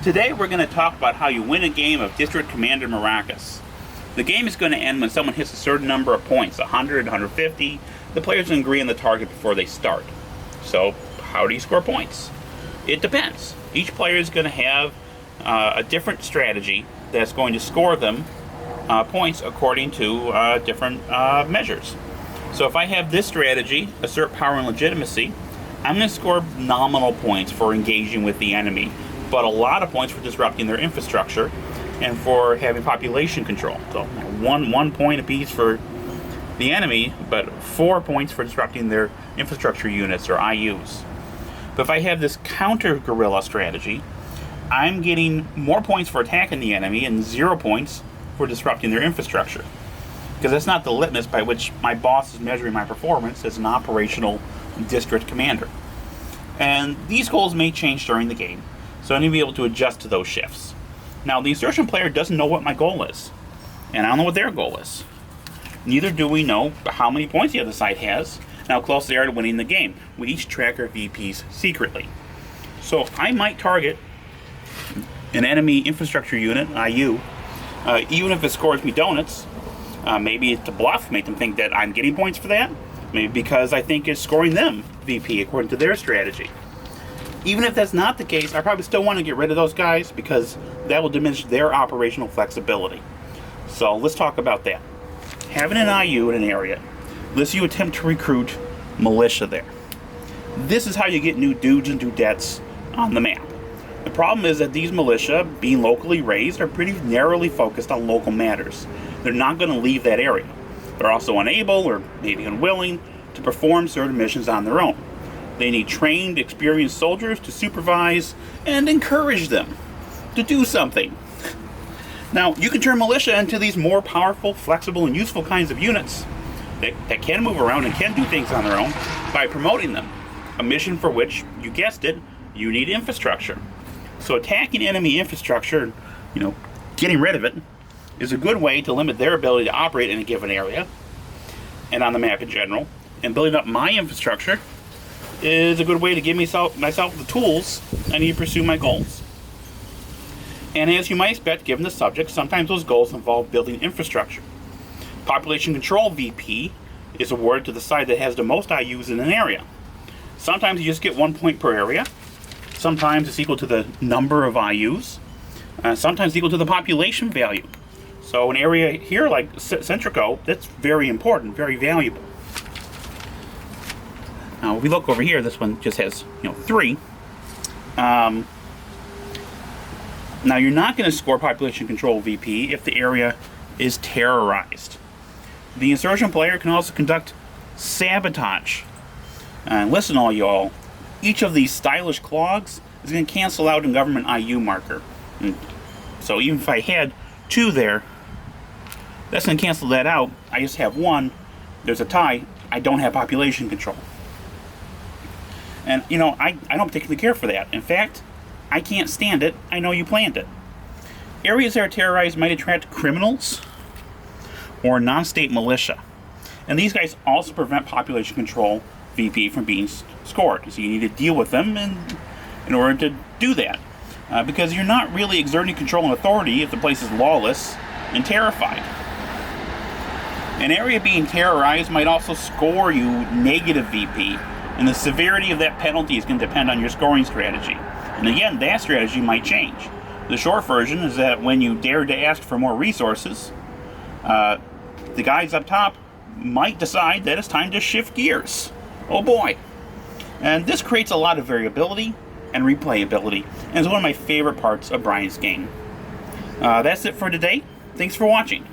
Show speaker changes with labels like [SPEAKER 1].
[SPEAKER 1] Today we're going to talk about how you win a game of District Commander Maracas. The game is going to end when someone hits a certain number of points, 100, 150. The players can agree on the target before they start. So how do you score points? It depends. Each player is going to have a different strategy that's going to score them points according to different measures. So if I have this strategy, assert power and legitimacy, I'm going to score nominal points for engaging with the enemy, but a lot of points for disrupting their infrastructure and for having population control. So one point apiece for the enemy, but 4 points for disrupting their infrastructure units or IUs. But if I have this counter guerrilla strategy, I'm getting more points for attacking the enemy and 0 points for disrupting their infrastructure. Because that's not the litmus by which my boss is measuring my performance as an operational district commander. And these goals may change during the game, so I need to be able to adjust to those shifts. Now, the insertion player doesn't know what my goal is, and I don't know what their goal is. Neither do we know how many points the other side has and how close they are to winning the game. We each track our VPs secretly. So I might target an enemy infrastructure unit, IU, even if it scores me donuts. Maybe it's a bluff, make them think that I'm getting points for that. Maybe because I think it's scoring them VP according to their strategy. Even if that's not the case, I probably still want to get rid of those guys because that will diminish their operational flexibility. So let's talk about that. Having an IU in an area lets you attempt to recruit militia there. This is how you get new dudes and dudettes on the map. The problem is that these militia, being locally raised, are pretty narrowly focused on local matters. They're not going to leave that area. They're also unable, or maybe unwilling, to perform certain missions on their own. They need trained, experienced soldiers to supervise and encourage them to do something. Now, you can turn militia into these more powerful, flexible, and useful kinds of units that can move around and can do things on their own by promoting them. A mission for which, you guessed it, you need infrastructure. So attacking enemy infrastructure, getting rid of it, is a good way to limit their ability to operate in a given area and on the map in general. And building up my infrastructure is a good way to give myself the tools I need to pursue my goals. And as you might expect, given the subject, sometimes those goals involve building infrastructure. Population control VP is awarded to the side that has the most IUs in an area. Sometimes you just get 1 point per area. Sometimes it's equal to the number of IUs. Sometimes equal to the population value. So an area here like Centrico, that's very important, very valuable. Now, if we look over here, this one just has 3. Now, you're not going to score population control VP if the area is terrorized. The insertion player can also conduct sabotage. And listen, all y'all, each of these stylish clogs is going to cancel out a government IU marker. And so even if I had 2 there, that's going to cancel that out. I just have 1. There's a tie. I don't have population control. And, I don't particularly care for that. In fact, I can't stand it. I know you planned it. Areas that are terrorized might attract criminals or non-state militia. And these guys also prevent population control VP from being scored. So you need to deal with them in order to do that. Because you're not really exerting control and authority if the place is lawless and terrified. An area being terrorized might also score you negative VP. And the severity of that penalty is going to depend on your scoring strategy. And again, that strategy might change. The short version is that when you dare to ask for more resources, the guys up top might decide that it's time to shift gears. Oh boy. And this creates a lot of variability and replayability, and is one of my favorite parts of Brian's game. That's it for today. Thanks for watching.